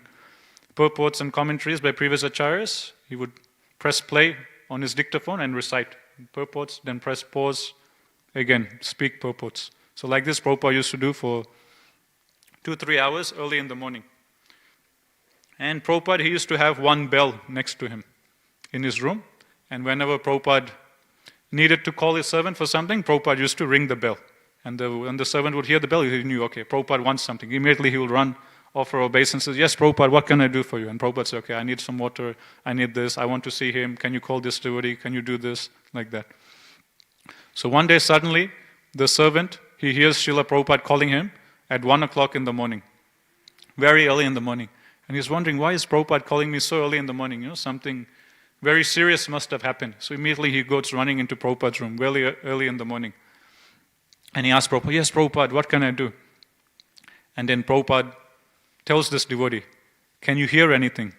purports and commentaries by previous acharyas. He would press play on his dictaphone and recite purports, then press pause, again, speak purports. So like this, Prabhupada used to do for 2-3 hours early in the morning. And Prabhupada, he used to have one bell next to him in his room. And whenever Prabhupada needed to call his servant for something, Prabhupada used to ring the bell. And when the servant would hear the bell, he knew, okay, Prabhupada wants something. Immediately he will run, offer obeisance, and says, yes, Prabhupada, what can I do for you? And Prabhupada says, okay, I need some water, I need this, I want to see him, can you call this devotee, can you do this, like that. So one day suddenly, the servant, he hears Srila Prabhupada calling him at 1 o'clock in the morning, very early in the morning. And he's wondering, why is Prabhupada calling me so early in the morning? Something very serious must have happened. So immediately he goes running into Prabhupada's room, very early in the morning. And he asks Prabhupada, yes, Prabhupada, what can I do? And then Prabhupada tells this devotee, can you hear anything?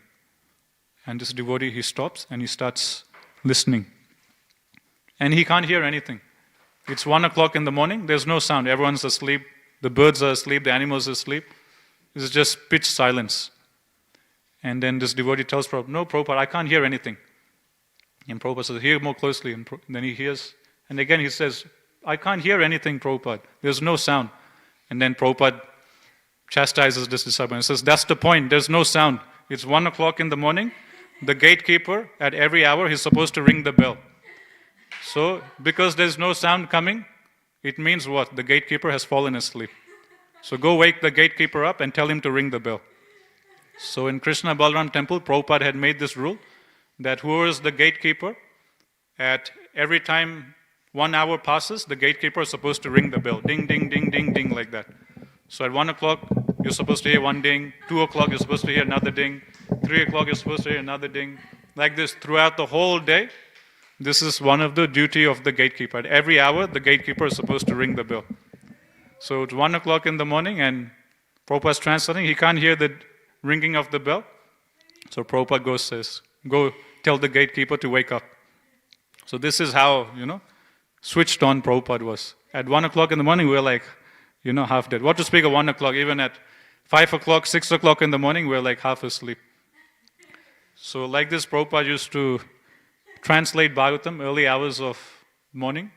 And this devotee, he stops and he starts listening. And he can't hear anything. It's 1 o'clock in the morning, there's no sound, everyone's asleep, the birds are asleep, the animals are asleep. It's just pitch silence. And then this devotee tells Prabhupada, no, Prabhupada, I can't hear anything. And Prabhupada says, hear more closely. And then he hears, and again he says, I can't hear anything, Prabhupada. There's no sound. And then Prabhupada chastises this disciple and says, that's the point, there's no sound. It's 1 o'clock in the morning. The gatekeeper, at every hour, he's supposed to ring the bell. So, because there's no sound coming, it means what? The gatekeeper has fallen asleep. So go wake the gatekeeper up and tell him to ring the bell. So in Krishna Balaram temple, Prabhupada had made this rule that whoever is the gatekeeper, at every time 1 hour passes, the gatekeeper is supposed to ring the bell. Ding, ding, ding, ding, ding, like that. So at 1 o'clock, you're supposed to hear one ding. 2 o'clock, you're supposed to hear another ding. 3 o'clock, you're supposed to hear another ding. Like this throughout the whole day. This is one of the duty of the gatekeeper. At every hour, the gatekeeper is supposed to ring the bell. So it's 1 o'clock in the morning, and Prabhupada's translating. He can't hear the ringing of the bell. So Prabhupada says, go tell the gatekeeper to wake up. So this is how, switched on Prabhupada was. At 1 o'clock in the morning, we were like, half dead. What to speak of 1 o'clock? Even at 5 o'clock, 6 o'clock in the morning, we were like half asleep. So like this, Prabhupada used to translate Bhagavatam early hours of morning.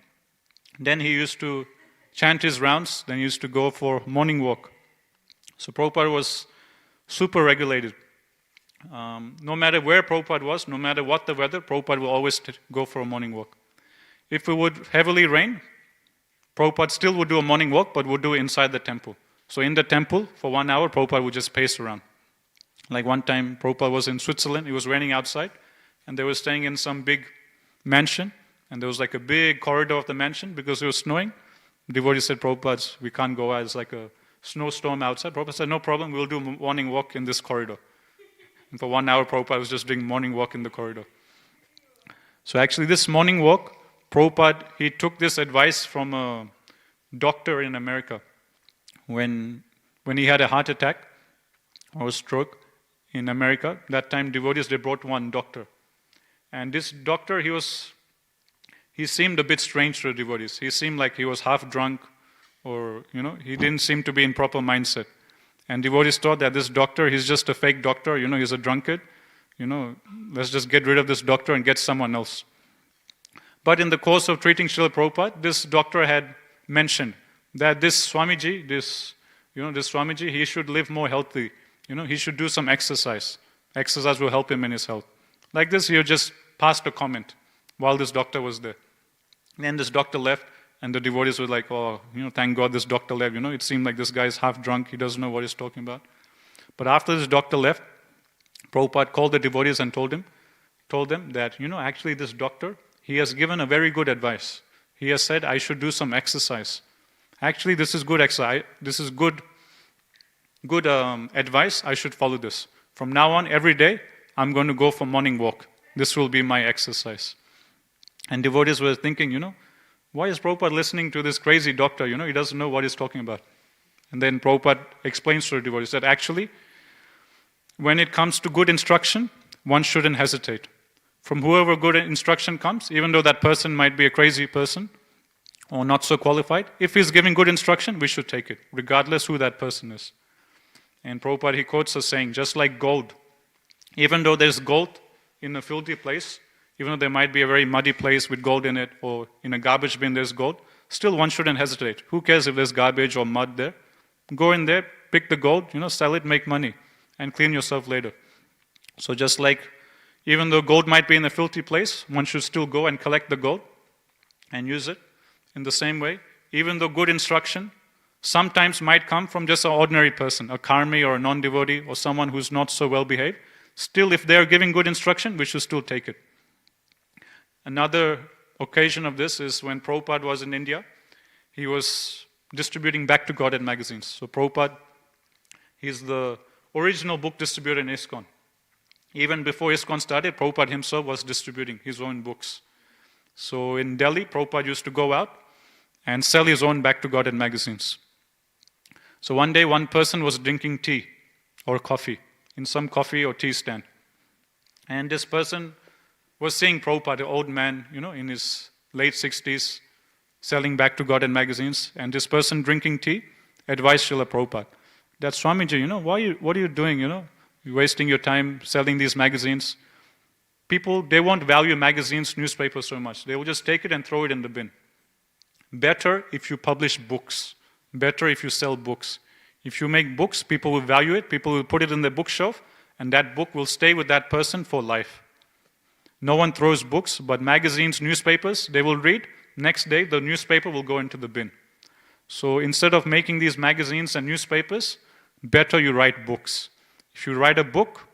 Then he used to chant his rounds. Then he used to go for morning walk. So Prabhupada was super regulated. No matter where Prabhupada was, no matter what the weather, Prabhupada will always go for a morning walk. If it would heavily rain, Prabhupada still would do a morning walk, but would do it inside the temple. So in the temple, for 1 hour, Prabhupada would just pace around. Like one time, Prabhupada was in Switzerland, it was raining outside, and they were staying in some big mansion, and there was like a big corridor of the mansion because it was snowing. The devotee said, Prabhupada, we can't go out, it's like a snowstorm outside. Prabhupada said, no problem, we'll do a morning walk in this corridor. And for 1 hour, Prabhupada was just doing morning walk in the corridor. So actually this morning walk, Prabhupada, he took this advice from a doctor in America. When he had a heart attack or a stroke in America, that time devotees, they brought one doctor. And this doctor, he seemed a bit strange to the devotees. He seemed like he was half drunk or, he didn't seem to be in proper mindset. And devotees thought that this doctor, he's just a fake doctor, he's a drunkard. Let's just get rid of this doctor and get someone else. But in the course of treating Srila Prabhupada, this doctor had mentioned that this Swamiji, he should live more healthy. He should do some exercise. Exercise will help him in his health. Like this, he just passed a comment while this doctor was there. Then this doctor left, and the devotees were like, thank God this doctor left. It seemed like this guy is half drunk. He doesn't know what he's talking about. But after this doctor left, Prabhupada called the devotees and told them that, actually this doctor, he has given a very good advice. He has said, I should do some exercise. Actually, this is good exercise. This is good advice. I should follow this. From now on, every day, I'm going to go for morning walk. This will be my exercise. And devotees were thinking, why is Prabhupada listening to this crazy doctor? He doesn't know what he's talking about. And then Prabhupada explains to the devotees that actually, when it comes to good instruction, one shouldn't hesitate. From whoever good instruction comes, even though that person might be a crazy person or not so qualified, if he's giving good instruction, we should take it, regardless who that person is. And Prabhupada, he quotes a saying, just like gold, even though there's gold in a filthy place, even though there might be a very muddy place with gold in it, or in a garbage bin there's gold, still one shouldn't hesitate. Who cares if there's garbage or mud there? Go in there, pick the gold, sell it, make money, and clean yourself later. So just like, even though gold might be in a filthy place, one should still go and collect the gold and use it. In the same way, even though good instruction sometimes might come from just an ordinary person, a karmi or a non-devotee or someone who's not so well behaved, still if they're giving good instruction, we should still take it. Another occasion of this is when Prabhupada was in India. He was distributing Back to Godhead magazines. So Prabhupada, he's the original book distributor in ISKCON. Even before ISKCON started, Prabhupada himself was distributing his own books. So in Delhi, Prabhupada used to go out and sell his own Back to Godhead magazines. So one day, one person was drinking tea or coffee in some coffee or tea stand. And this person was seeing Prabhupada, an old man, in his late 60s, selling Back to Godhead magazines. And this person drinking tea advised Srila Prabhupada that, Swamiji, what are you doing, You're wasting your time selling these magazines. People, they won't value magazines, newspapers so much. They will just take it and throw it in the bin. Better if you publish books. Better if you sell books. If you make books, people will value it, people will put it in their bookshelf, and that book will stay with that person for life. No one throws books, but magazines, newspapers, they will read. Next day, the newspaper will go into the bin. So instead of making these magazines and newspapers, better you write books. If you write a book,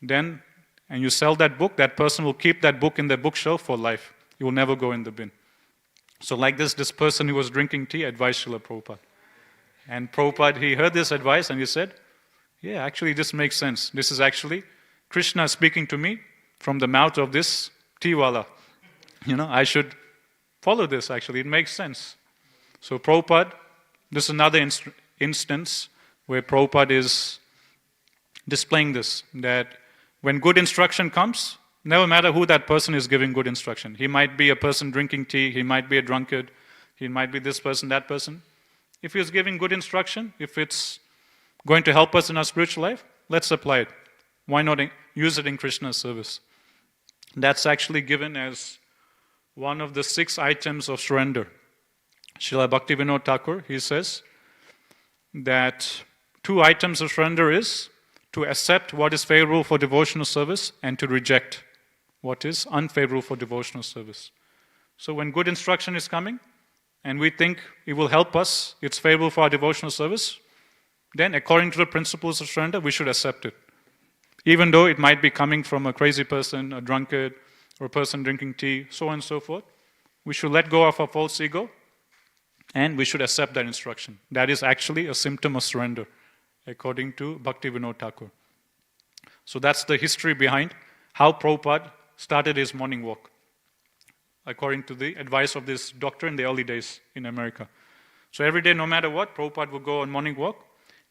and you sell that book, that person will keep that book in their bookshelf for life. It will never go in the bin. So like this person who was drinking tea advised Srila Prabhupada. And Prabhupada, he heard this advice and he said, yeah, actually this makes sense. This is actually Krishna speaking to me from the mouth of this tea wala. I should follow this actually. It makes sense. So Prabhupada, this is another instance where Prabhupada is displaying this, that when good instruction comes, never matter who that person is giving good instruction. He might be a person drinking tea, he might be a drunkard, he might be this person, that person. If he is giving good instruction, if it's going to help us in our spiritual life, let's apply it. Why not use it in Krishna's service? That's actually given as one of the 6 items of surrender. Srila Bhaktivinoda Thakur, he says that 2 items of surrender is to accept what is favorable for devotional service and to reject what is unfavorable for devotional service. So when good instruction is coming and we think it will help us, it's favorable for our devotional service, then according to the principles of surrender, we should accept it. Even though it might be coming from a crazy person, a drunkard, or a person drinking tea, so on and so forth, we should let go of our false ego and we should accept that instruction. That is actually a symptom of surrender, according to Bhaktivinoda Thakur. So that's the history behind how Prabhupada started his morning walk, according to the advice of this doctor in the early days in America. So every day, no matter what, Prabhupada would go on morning walk,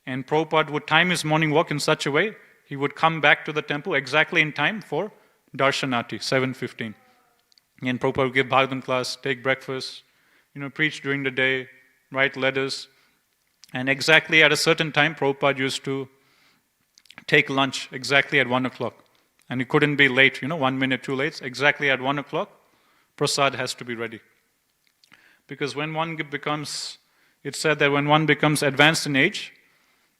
and Prabhupada would time his morning walk in such a way, he would come back to the temple exactly in time for Darshanati, 7:15. And Prabhupada would give Bhagavatam class, take breakfast, preach during the day, write letters. And exactly at a certain time, Prabhupada used to take lunch exactly at 1 o'clock. And it couldn't be late, 1 minute too late. Exactly at 1 o'clock, prasad has to be ready. Because when one becomes, it's said that when one becomes advanced in age,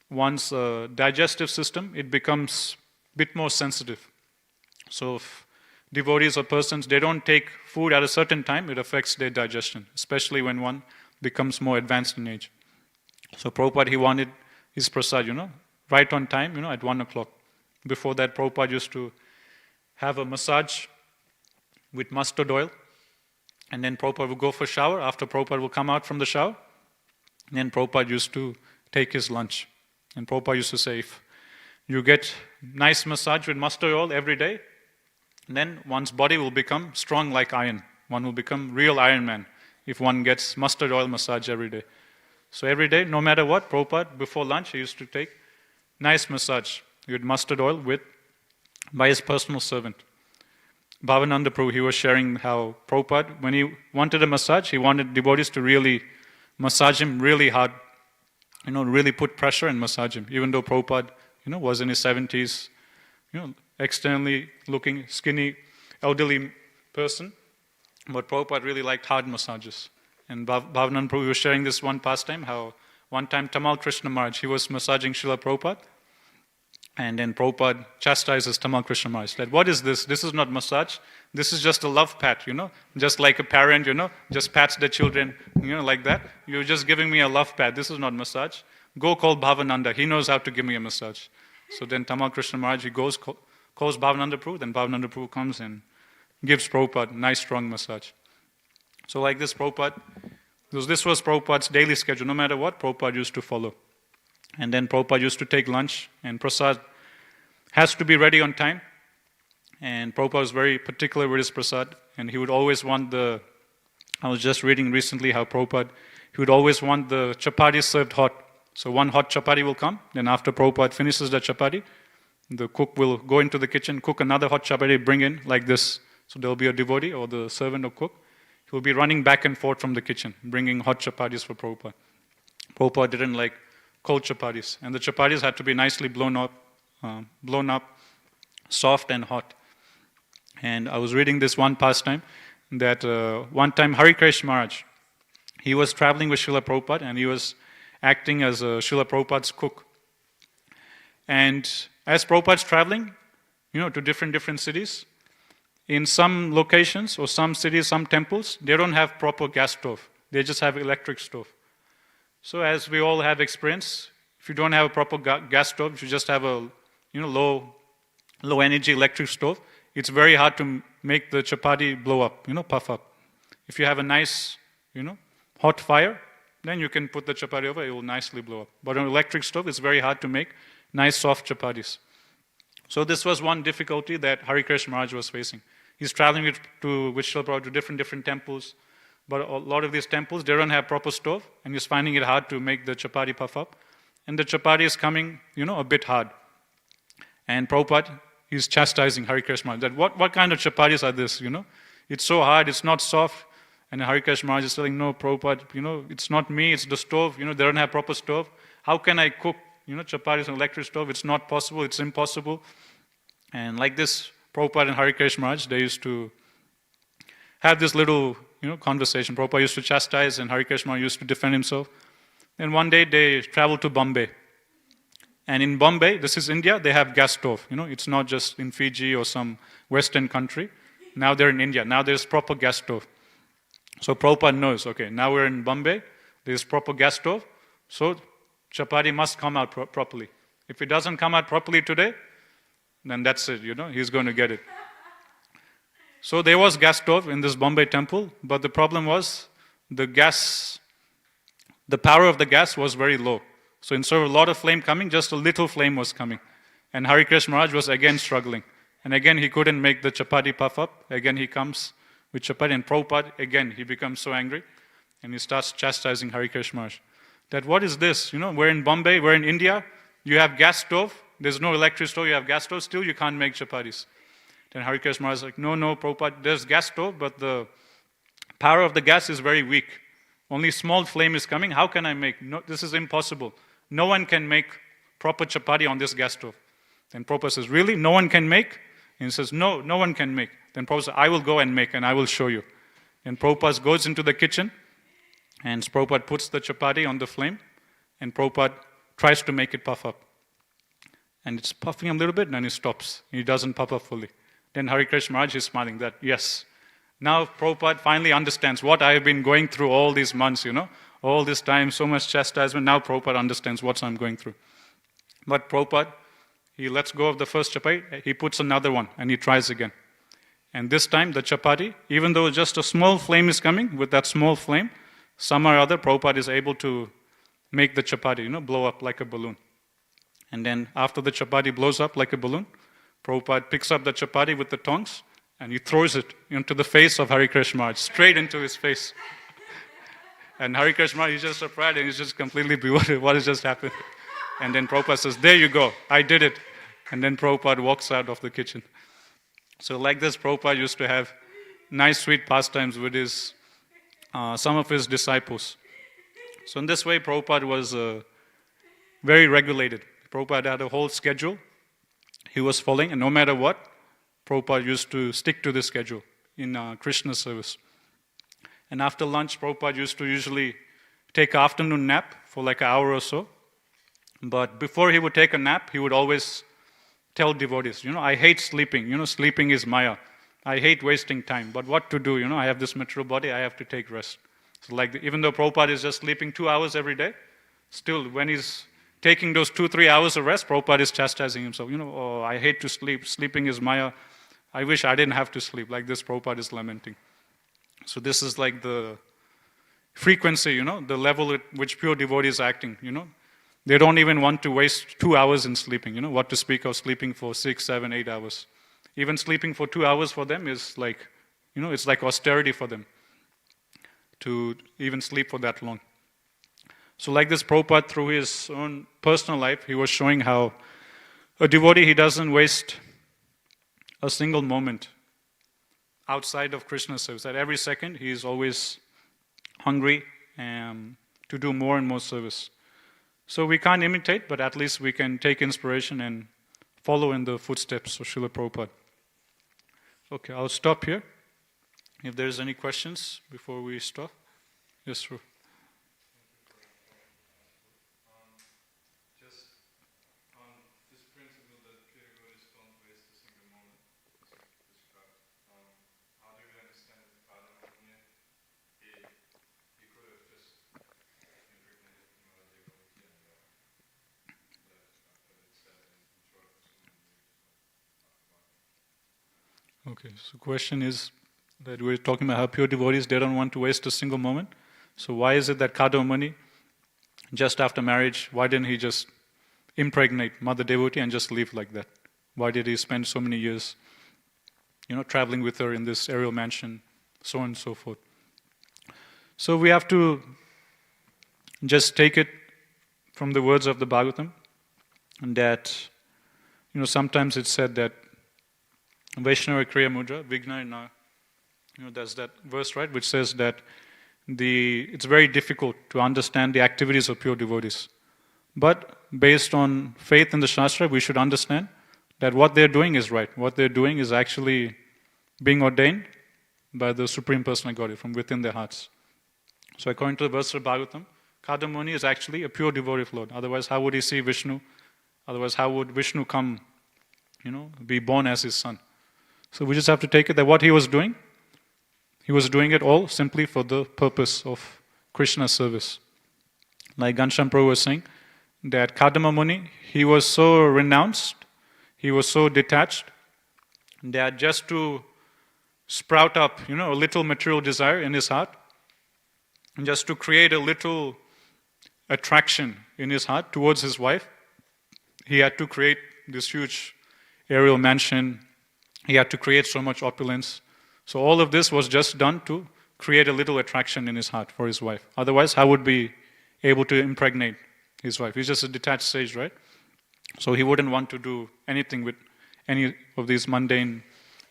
one's digestive system, it becomes a bit more sensitive. So if devotees or persons, they don't take food at a certain time, it affects their digestion, especially when one becomes more advanced in age. So Prabhupada, he wanted his prasad, right on time, at 1 o'clock. Before that, Prabhupada used to have a massage with mustard oil, and then Prabhupada would go for a shower. After Prabhupada would come out from the shower, then Prabhupada used to take his lunch. And Prabhupada used to say, if you get nice massage with mustard oil every day, then one's body will become strong like iron. One will become real Iron Man if one gets mustard oil massage every day. So every day, no matter what, Prabhupada, before lunch, he used to take nice massage with mustard oil by his personal servant. Bhavananda Prabhu, he was sharing how Prabhupada, when he wanted a massage, he wanted devotees to really massage him really hard, really put pressure and massage him. Even though Prabhupada, was in his 70s, externally looking skinny, elderly person, but Prabhupada really liked hard massages. And Bhavananda Prabhu was sharing this one pastime, how one time Tamal Krishna Maharaj, he was massaging Srila Prabhupada, and then Prabhupada chastises Tamal Krishna Maharaj. Said, what is this? This is not massage. This is just a love pat, just like a parent, just pats their children, like that. You're just giving me a love pat. This is not massage. Go call Bhavananda. He knows how to give me a massage. So then Tamal Krishna Maharaj, he goes, calls Bhavananda Prabhu, then Bhavananda Prabhu comes and gives Prabhupada a nice strong massage. So like this, Prabhupada, this was Prabhupada's daily schedule. No matter what, Prabhupada used to follow. And then Prabhupada used to take lunch, and prasad has to be ready on time. And Prabhupada was very particular with his prasad, and he would always want I was just reading recently how Prabhupada, he would always want the chapati served hot. So one hot chapati will come, then after Prabhupada finishes the chapati, the cook will go into the kitchen, cook another hot chapati, bring in like this. So there will be a devotee or the servant or cook. He will be running back and forth from the kitchen, bringing hot chapatis for Prabhupada. Prabhupada didn't like cold chapatis. And the chapatis had to be nicely blown up, soft and hot. And I was reading this one pastime that one time Hari Krishna Maharaj, he was traveling with Srila Prabhupada and he was acting as Srila Prabhupada's cook. And as Prabhupada's traveling, to different cities, in some locations or some cities, some temples, they don't have proper gas stove. They just have electric stove. So as we all have experience, if you don't have a proper gas stove, if you just have a low energy electric stove, it's very hard to make the chapati blow up, puff up. If you have a nice, hot fire, then you can put the chapati over, it will nicely blow up. But on electric stove, it's very hard to make nice soft chapatis. So this was one difficulty that Hari Krishna Maharaj was facing. He's traveling to Vishal Prabhu to different temples, but a lot of these temples, they don't have proper stove, and he's finding it hard to make the chapati puff up. And the chapati is coming, a bit hard. And Prabhupada, he's chastising Hari Krishna Maharaj that what kind of chapatis are this, It's so hard, it's not soft. And Hari Krishna Maharaj is telling, no, Prabhupada, it's not me, it's the stove, they don't have proper stove. How can I cook, chapatis on electric stove? It's not possible, it's impossible. And like this, Prabhupada and Hari Krishna Maharaj, they used to have this little, conversation. Prabhupada used to chastise and Hari Krishna Maharaj used to defend himself. Then one day they traveled to Bombay. And in Bombay, this is India, they have gas stove. It's not just in Fiji or some Western country. Now they're in India. Now there's proper gas stove. So Prabhupada knows, okay, now we're in Bombay, there's proper gas stove, so chapati must come out properly. If it doesn't come out properly today, then that's it, he's going to get it. So there was gas stove in this Bombay temple, but the problem was the power of the gas was very low. So instead of a lot of flame coming, just a little flame was coming. And Hari Krishna Maharaj was again struggling. And again, he couldn't make the chapati puff up. Again, he comes with chapati, and Prabhupada, again, he becomes so angry, and he starts chastising Hari Krishna Maharaj. That what is this? We're in Bombay, we're in India, you have gas stove, there's no electric stove, you have gas stove, still you can't make chapatis. Then Hari Krishna Maharaj is like, no, Prabhupada, there's gas stove, but the power of the gas is very weak. Only small flame is coming, how can I make? No, this is impossible. No one can make proper chapati on this gas stove. Then Prabhupada says, really? No one can make? And he says, no one can make. Then Prabhupada says, I will go and make, and I will show you. And Prabhupada goes into the kitchen, and Prabhupada puts the chapati on the flame, and Prabhupada tries to make it puff up. And it's puffing a little bit, and then he stops. He doesn't puff up fully. Then Hari Krishna Maharaj is smiling that, yes, now Prabhupada finally understands what I have been going through all these months, all this time, so much chastisement. Now Prabhupada understands what I'm going through. But Prabhupada, he lets go of the first chapati, he puts another one, and he tries again. And this time, the chapati, even though just a small flame is coming, with that small flame, somehow or other, Prabhupada is able to make the chapati, blow up like a balloon. And then after the chapati blows up like a balloon, Prabhupada picks up the chapati with the tongs, and he throws it into the face of Hari Krishna Maharaj, straight into his face. And Hari Krishna Maharaj is just surprised, and he's just completely bewildered, what has just happened? And then Prabhupada says, there you go, I did it. And then Prabhupada walks out of the kitchen. So like this, Prabhupada used to have nice sweet pastimes with some of his disciples. So in this way, Prabhupada was very regulated. Prabhupada had a whole schedule he was following, and no matter what, Prabhupada used to stick to this schedule in Krishna service. And after lunch, Prabhupada used to usually take an afternoon nap for like an hour or so. But before he would take a nap, he would always tell devotees, I hate sleeping. Sleeping is Maya. I hate wasting time. But what to do? I have this material body, I have to take rest. So even though Prabhupada is just sleeping 2 hours every day, still when he's taking those 2-3 hours of rest, Prabhupada is chastising himself. Oh, I hate to sleep. Sleeping is Maya. I wish I didn't have to sleep. Like this, Prabhupada is lamenting. So this is like the frequency, the level at which pure devotees are acting, They don't even want to waste 2 hours in sleeping, what to speak of sleeping for 6, 7, 8 hours. Even sleeping for 2 hours for them is like, it's like austerity for them to even sleep for that long. So like this, Prabhupada, through his own personal life, he was showing how a devotee, he doesn't waste a single moment outside of Krishna service. At every second, he is always hungry to do more and more service. So we can't imitate, but at least we can take inspiration and follow in the footsteps of Srila Prabhupada. Okay, I'll stop here. If there's any questions before we stop. Yes, sir. Okay, so question is that we're talking about how pure devotees, they don't want to waste a single moment. So why is it that Kadamba Muni, just after marriage, why didn't he just impregnate Mother Devotee and just live like that? Why did he spend so many years, traveling with her in this aerial mansion, so on and so forth? So we have to just take it from the words of the Bhagavatam, that, sometimes it's said that Vaishnava Kriya Mudra, Vigna na, there's that verse, right, which says that it's very difficult to understand the activities of pure devotees. But based on faith in the Shastra, we should understand that what they're doing is right. What they're doing is actually being ordained by the Supreme Personal Godhead from within their hearts. So according to the verse of Bhagavatam, Kadamba Muni is actually a pure devotee of Lord. Otherwise, how would he see Vishnu? Otherwise, how would Vishnu come, be born as his son? So we just have to take it that what he was doing it all simply for the purpose of Krishna's service. Like Ghanshyam Prabhu was saying, that Kadamba Muni, he was so renounced, he was so detached, that just to sprout up, a little material desire in his heart, and just to create a little attraction in his heart towards his wife, he had to create this huge aerial mansion, he had to create so much opulence. So all of this was just done to create a little attraction in his heart for his wife. Otherwise, how would be able to impregnate his wife? He's just a detached sage, right? So he wouldn't want to do anything with any of these mundane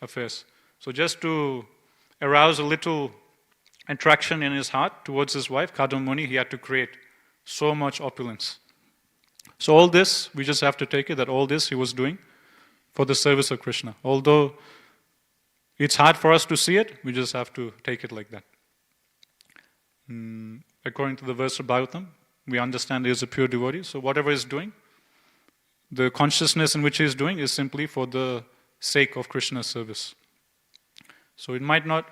affairs. So just to arouse a little attraction in his heart towards his wife, Kadamba Muni, he had to create so much opulence. So all this, we just have to take it that all this he was doing for the service of Krishna. Although it's hard for us to see it, we just have to take it like that. According to the verse of Bhagavatam, we understand he is a pure devotee, so whatever he's doing, the consciousness in which he is doing is simply for the sake of Krishna's service. So it might not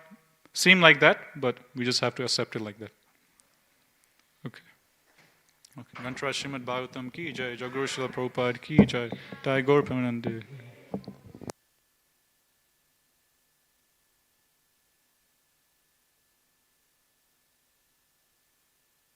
seem like that, but we just have to accept it like that. Okay. Gantra Srimad Bhagavatam ki jai, Jaguru Srila Prabhupada ki jai, Jai Gaur Premanande.